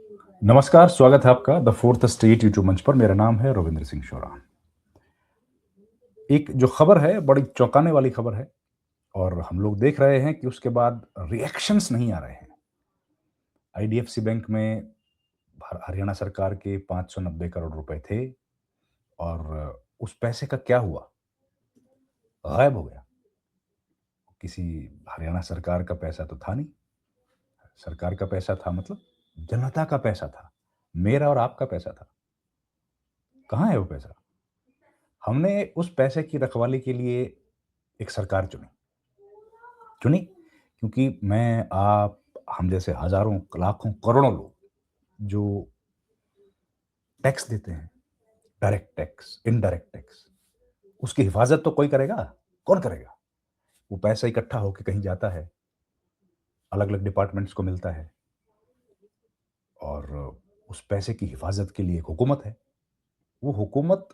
नमस्कार, स्वागत है आपका द फोर्थ स्टेट यूट्यूब मंच पर। मेरा नाम है रविंद्र सिंह शोरा। एक जो खबर है, बड़ी चौंकाने वाली खबर है और हम लोग देख रहे हैं कि उसके बाद रिएक्शंस नहीं आ रहे हैं। आईडीएफसी बैंक में हरियाणा सरकार के 590 करोड़ रुपए थे और उस पैसे का क्या हुआ? गायब हो गया। किसी हरियाणा सरकार का पैसा तो था नहीं। सरकार का पैसा था मतलब जनता का पैसा था। मेरा और आपका पैसा था। कहाँ है वो पैसा? हमने उस पैसे की रखवाली के लिए एक सरकार चुनी। चुनी क्योंकि मैं, आप, हम जैसे हज़ारों, लाखों, करोड़ों लोग जो टैक्स देते हैं, डायरेक्ट टैक्स, इनडायरेक्ट टैक्स, उसकी हिफाज़त तो कोई करेगा? कौन करेगा? वो पैसा इकट्ठा होके कहीं जाता है, अलग-अलग डिपार्टमेंट्स को मिलता है और उस पैसे की हिफाज़त के लिए एक हुकूमत है। वो हुकूमत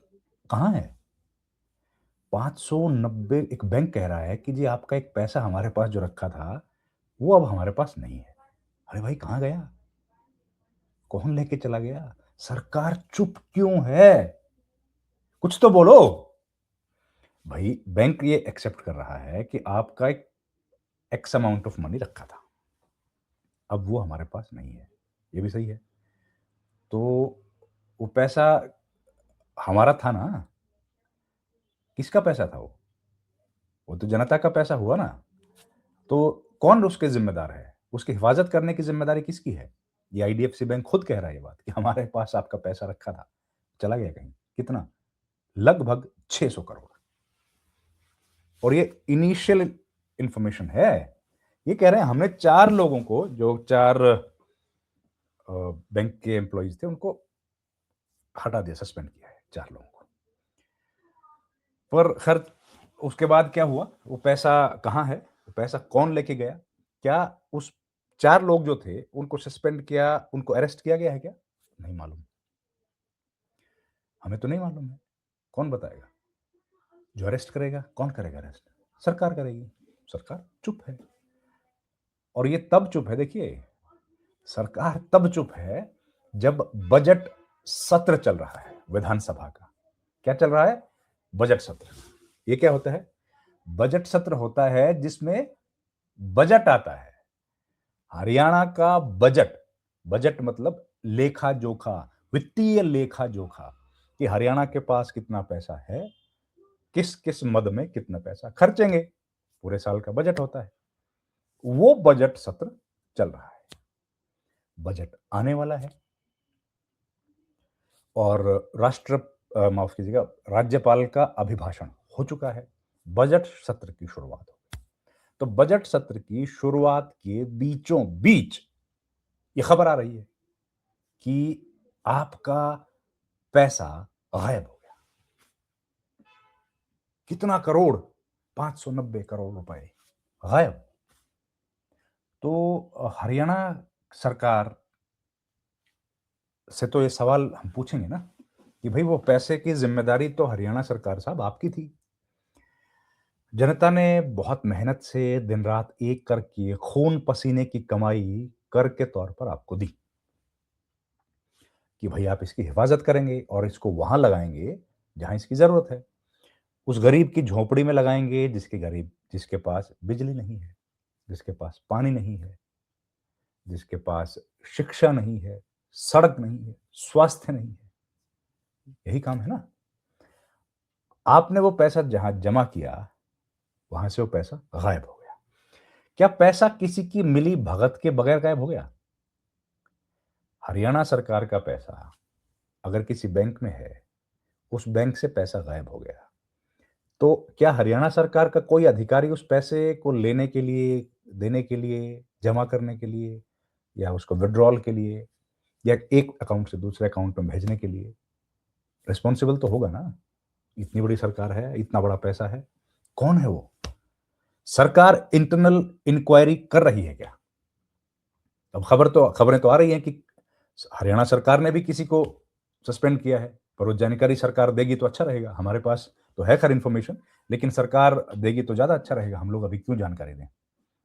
कहाँ है? 590 एक बैंक कह रहा है कि जी आपका एक पैसा हमारे पास जो रखा था, वो अब हमारे पास नहीं है। अरे भाई कहाँ गया? कौन लेके चला गया? सरकार चुप क्यों है? कुछ तो बोलो। भाई बैंक ये एक्सेप्ट कर रहा है कि आपका एक एक्स अमाउंट ऑफ मनी रखा था। अब वो हमारे पास नहीं है। ये भी सही है। तो वो पैसा हमारा था ना? किसका पैसा था वो? वो तो जनता का पैसा हुआ ना? तो कौन उसके ज़िम्मेदार है? उसकी हिफाज़त करने की ज़िम्मेदारी किसकी है? ये आईडीएफसी बैंक खुद कह रहा है ये बात कि हमारे पास आपका पैसा रखा था। चला गया कहीं। कितना? लगभग 600 करोड़। और ये इनिशियल इन्फॉर्मेशन है। ये कह रहे हैं हमने 4 लोगों को, जो 4 बैंक के एम्प्लॉइज़ थे, उनको हटा दिया, सस्पेंड किया है 4 लोगों को। पर खैर उसके बाद क्या हुआ? वो पैसा कहाँ है? वो पैसा कौन लेके गया? क्या उस 4 लोग जो थे उनको सस्पेंड किया, उनको अरेस्ट किया गया है क्या? नहीं मालूम। हमें तो नहीं मालूम है। कौन बताएगा? जो अरेस्ट करेगा, कौन करेगा अरेस्ट? सरकार करेगी। सरकार चुप है। और ये तब चुप है, देखिए, सरकार तब चुप है जब बजट सत्र चल रहा है विधानसभा का। क्या चल रहा है? बजट सत्र। ये क्या होता है? बजट सत्र होता है जिसमें बजट आता है। हरियाणा का बजट, बजट मतलब लेखा जोखा, वित्तीय लेखा जोखा, कि हरियाणा के पास कितना पैसा है, किस किस मद में कितना पैसा खर्चेंगे। पूरे साल का बजट होता है। वो बजट सत्र चल रहा है। बजट आने वाला है और माफ कीजिएगा, राज्यपाल का अभिभाषण हो चुका है। बजट सत्र की शुरुआत हो। तो बजट सत्र की शुरुआत के बीचों बीच ये खबर आ रही है कि आपका पैसा गायब हो गया। कितना करोड़? 590 करोड़ रुपए गायब। तो हरियाणा सरकार से तो ये सवाल हम पूछेंगे ना कि भाई वो पैसे की जिम्मेदारी तो हरियाणा सरकार साहब आपकी थी। जनता ने बहुत मेहनत से दिन रात एक करके खून पसीने की कमाई कर के तौर पर आपको दी कि भाई आप इसकी हिफाजत करेंगे और इसको वहां लगाएंगे जहां इसकी जरूरत है। उस गरीब की झोपड़ी में लगाएंगे जिसके पास बिजली नहीं है, जिसके पास पानी नहीं है, जिसके पास शिक्षा नहीं है, सड़क नहीं है, स्वास्थ्य नहीं है। यही काम है ना? आपने वो पैसा जहां जमा किया, वहां से वो पैसा गायब हो गया। क्या पैसा किसी की मिली भगत के बगैर गायब हो गया? हरियाणा सरकार का पैसा अगर किसी बैंक में है, उस बैंक से पैसा गायब हो गया, तो क्या हरियाणा सरकार का कोई अधिकारी उस पैसे को लेने के लिए, देने के लिए, जमा करने के लिए, या उसको विथड्रॉल के लिए, या एक अकाउंट से दूसरे अकाउंट में भेजने के लिए रिस्पॉन्सिबल तो होगा ना? इतनी बड़ी सरकार है, इतना बड़ा पैसा है। कौन है वो? सरकार इंटरनल इंक्वायरी कर रही है क्या? अब खबरें तो आ रही हैं कि हरियाणा सरकार ने भी किसी को सस्पेंड किया है, पर वो जानकारी सरकार देगी तो अच्छा रहेगा। हमारे पास तो है खैर इन्फॉर्मेशन, लेकिन सरकार देगी तो ज़्यादा अच्छा रहेगा। हम लोग अभी क्यों जानकारी दें?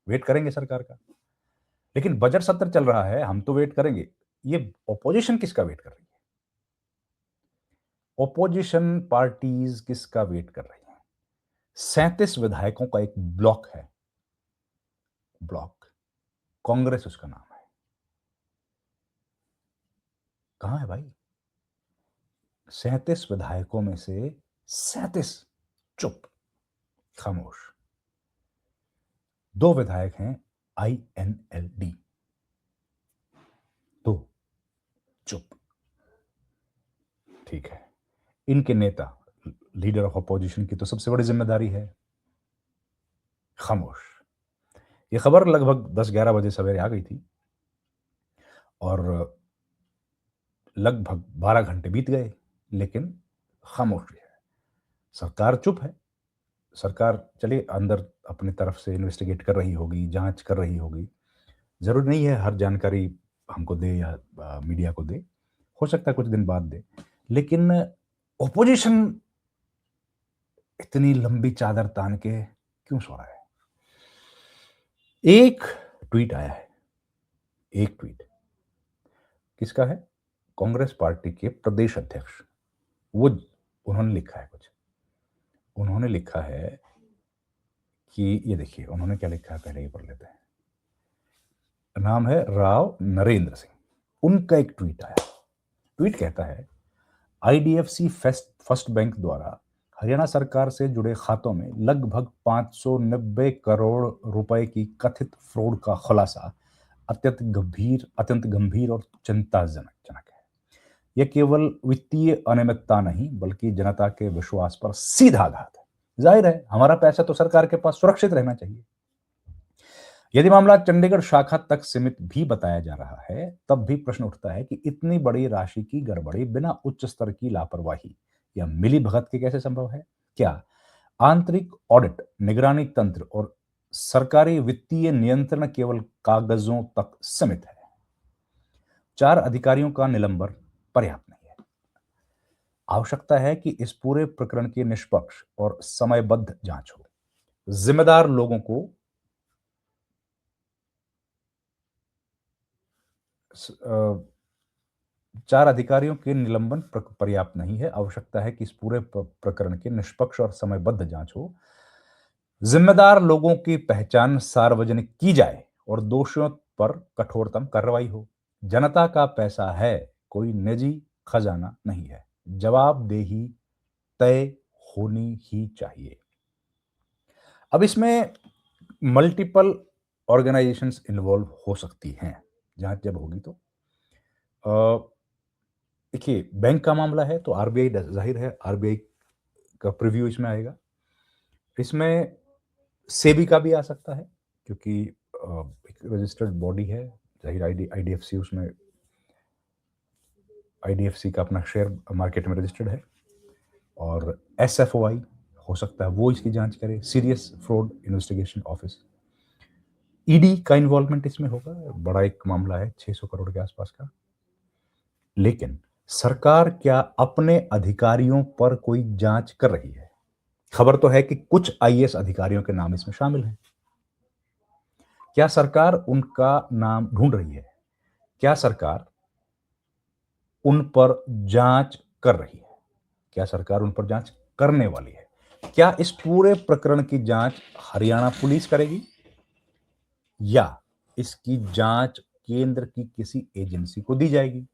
वेट करेंगे सरकार का। लेकिन बजट सत्र चल रहा है, हम तो वेट करेंगे। ये ऑपोजिशन किसका वेट कर रही है? ऑपोजिशन पार्टीज किसका वेट कर रही हैं? 37 विधायकों का एक ब्लॉक है। ब्लॉक, कांग्रेस उसका नाम है। कहां है भाई? 37 विधायकों में से 37 चुप, खामोश। 2 विधायक हैं INLD, 2 चुप। ठीक है, इनके नेता, लीडर ऑफ अपोजिशन की तो सबसे बड़ी जिम्मेदारी है, खामोश। ये खबर लगभग 10-11 बजे सवेरे आ गई थी और लगभग 12 घंटे बीत गए, लेकिन खामोशी है। सरकार चुप है। सरकार चलिए अंदर अपनी तरफ से इन्वेस्टिगेट कर रही होगी, जांच कर रही होगी। जरूरी नहीं है हर जानकारी हमको दे या मीडिया को दे, हो सकता है कुछ दिन बाद दे, लेकिन ओपोजिशन इतनी लंबी चादर तान के क्यों सो रहा है? एक ट्वीट आया है, एक ट्वीट किसका है? कांग्रेस पार्टी के प्रदेश अध्यक्ष, वो उन्होंने लिखा है कुछ। उन्होंने लिखा है कि ये देखिए उन्होंने क्या लिखा है, पहले ये पढ़ लेते हैं। नाम है राव नरेंद्र सिंह। उनका एक ट्वीट आया। ट्वीट कहता है, IDFC फर्स्ट बैंक द्वारा हरियाणा सरकार से जुड़े खातों में लगभग 590 करोड़ रुपए की कथित फ्रॉड का खुलासा अत्यंत गंभीर और चिंताजनक है। यह केवल वित्तीय अनियमितता नहीं बल्कि जनता के विश्वास पर सीधा आघात है। जाहिर है हमारा पैसा तो सरकार के पास सुरक्षित रहना चाहिए। यदि मामला चंडीगढ़ शाखा तक सीमित भी बताया जा रहा है, तब भी प्रश्न उठता है कि इतनी बड़ी राशि की गड़बड़ी बिना उच्च स्तर की लापरवाही या मिली भगत के कैसे संभव है? क्या आंतरिक ऑडिट, निगरानी तंत्र और सरकारी वित्तीय नियंत्रण केवल कागजों तक सीमित है? 4 अधिकारियों का निलंबन पर्याप्त नहीं है। आवश्यकता है कि इस पूरे प्रकरण की निष्पक्ष और समयबद्ध जांच हो। जिम्मेदार लोगों को 4 अधिकारियों के निलंबन पर्याप्त नहीं है। आवश्यकता है कि इस पूरे प्रकरण की निष्पक्ष और समयबद्ध जांच हो। जिम्मेदार लोगों की पहचान सार्वजनिक की जाए और दोषियों पर कठोरतम कार्रवाई हो। जनता का पैसा है, कोई निजी खजाना नहीं है। जवाबदेही तय होनी ही चाहिए। अब इसमें मल्टीपल ऑर्गेनाइजेशंस इन्वॉल्व हो सकती हैं जांच जब होगी तो। देखिए बैंक का मामला है तो आरबीआई, जाहिर है आरबीआई का प्रीव्यू इसमें आएगा। इसमें सेबी का भी आ सकता है क्योंकि एक रजिस्टर्ड बॉडी है, जाहिर आईडीएफसी उसमें, आईडीएफसी का अपना शेयर मार्केट में रजिस्टर्ड है। और एसएफओआई हो सकता है वो इसकी जांच करे, serious fraud investigation office. ED का इन्वॉल्वमेंट इसमें होगा, बड़ा एक मामला है 600 करोड़ के आसपास का। लेकिन सरकार क्या अपने अधिकारियों पर कोई जांच कर रही है? खबर तो है कि कुछ आईएएस अधिकारियों के नाम इसमें शामिल हैं। क्या सरकार उनका नाम ढूंढ रही है? क्या सरकार उन पर जांच कर रही है? क्या सरकार उन पर जांच करने वाली है? क्या इस पूरे प्रकरण की जांच हरियाणा पुलिस करेगी या इसकी जांच केंद्र की किसी एजेंसी को दी जाएगी?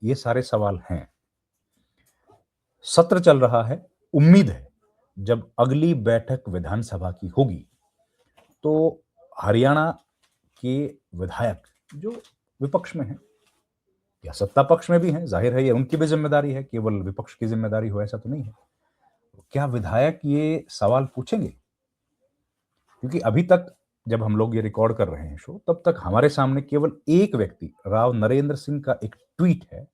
ये सारे सवाल हैं। सत्र चल रहा है। उम्मीद है जब अगली बैठक विधानसभा की होगी तो हरियाणा के विधायक जो विपक्ष में हैं या सत्ता पक्ष में भी हैं, जाहिर है ये उनकी भी जिम्मेदारी है, केवल विपक्ष की जिम्मेदारी हो ऐसा तो नहीं है। क्या विधायक ये सवाल पूछेंगे? क्योंकि अभी तक जब हम लोग ये रिकॉर्ड कर रहे हैं शो, तब तक हमारे सामने केवल एक व्यक्ति राव नरेंद्र सिंह का एक ट्वीट है।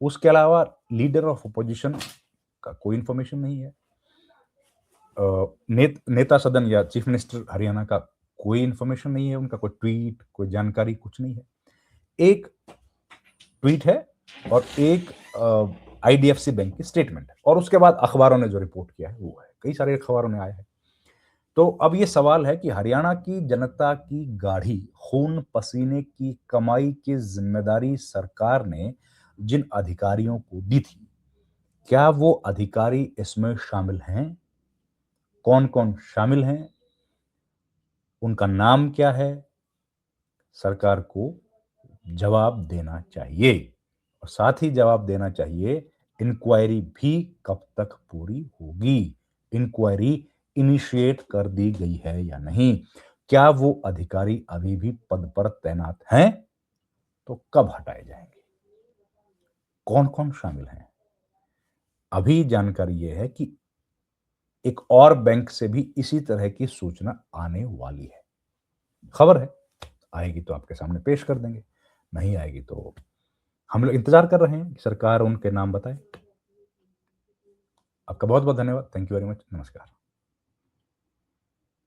उसके अलावा लीडर ऑफ अपोजिशन का कोई इंफॉर्मेशन नहीं है। नेता सदन या चीफ मिनिस्टर हरियाणा का कोई इंफॉर्मेशन नहीं है, उनका कोई ट्वीट, कोई जानकारी, कुछ नहीं है। एक ट्वीट है और एक आईडीएफसी बैंक की स्टेटमेंट है, और उसके बाद अखबारों ने जो रिपोर्ट किया है वो है, कई सारे अखबारों ने आया है। तो अब ये सवाल है कि हरियाणा की जनता की गाढ़ी खून पसीने की कमाई की जिम्मेदारी सरकार ने जिन अधिकारियों को दी थी, क्या वो अधिकारी इसमें शामिल हैं? कौन-कौन शामिल हैं? उनका नाम क्या है? सरकार को जवाब देना चाहिए और साथ ही जवाब देना चाहिए इंक्वायरी भी कब तक पूरी होगी? इंक्वायरी इनिशिएट कर दी गई है या नहीं? क्या वो अधिकारी अभी भी पद पर तैनात हैं? तो कब हटाए जाएंगे? कौन-कौन शामिल हैं? अभी जानकारी यह है कि एक और बैंक से भी इसी तरह की सूचना आने वाली है। खबर है, आएगी तो आपके सामने पेश कर देंगे, नहीं आएगी तो हम लोग इंतजार कर रहे हैं कि सरकार उनके नाम बताए। आपका बहुत-बहुत धन्यवाद। Thank you very much. नमस्कार।